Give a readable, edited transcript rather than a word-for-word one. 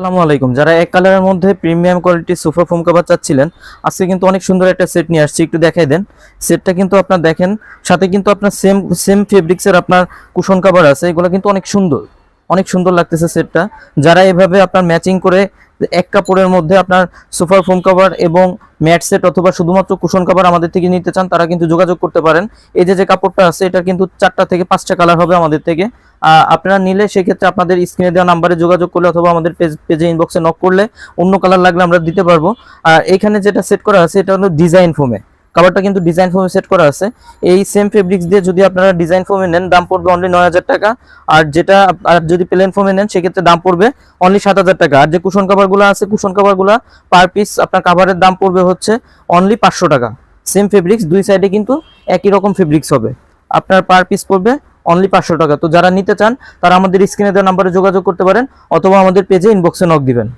আসসালামু আলাইকুম। যারা এক কালারের মধ্যে প্রিমিয়াম কোয়ালিটির সোফা ফোম কভার চাচ্ছিলেন, আজকে কিন্তু অনেক সুন্দর একটা সেট নিয়ে আসছি, একটু দেখাই দেন। সেটটা কিন্তু আপনার দেখেন, সাথে কিন্তু আপনার সেম সেম ফেব্রিক্সের আপনার কুশন কভার আছে, এগুলো কিন্তু অনেক সুন্দর লাগতেছে সেটটা। যারা এভাবে আপনার ম্যাচিং করে এক কাপড়ের মধ্যে আপনার সোফার ফোম কভার এবং ম্যাট সেট অথবা শুধুমাত্র কুশন কভার আমাদের থেকে নিতে চান, তারা কিন্তু যোগাযোগ করতে পারেন। এই যে কাপড়টা আছে, এটা কিন্তু 4টা থেকে 5টা কালার হবে আমাদের থেকে। আপনারা নিলে সেক্ষেত্রে আপনাদের স্ক্রিনে দেওয়া নাম্বারে যোগাযোগ করলে অথবা আমাদের পেজে ইনবক্সে নক করলে অন্য কালার লাগলে আমরা দিতে পারবো। আর এখানে যেটা সেট করা আছে এটা হলো ডিজাইন ফোমে, কাভারটা কিন্তু ডিজাইন ফোমে সেট করা আছে। এই সেম ফেব্রিক্স দিয়ে যদি আপনারা ডিজাইন ফোমে নেন, দাম পড়বে অনলি 9000 টাকা। আর যদি প্লেন ফোমে নেন সেক্ষেত্রে দাম পড়বে অনলি 7000 টাকা। আর যে কুশন কাভারগুলো আছে, কুশন কাভারগুলো পার পিস আপনার কাভারের দাম পড়বে হচ্ছে অনলি 500 টাকা। সেম ফেব্রিক্স, দুই সাইডে কিন্তু একই রকম ফেব্রিক্স হবে, আপনার পার পিস পড়বে অনলি 500 টাকা। তো যারা নিতে চান তারা আমাদের স্ক্রিনে দেওয়া নাম্বারে যোগাযোগ করতে পারেন অথবা আমাদের পেজে ইনবক্সে নক দিবেন।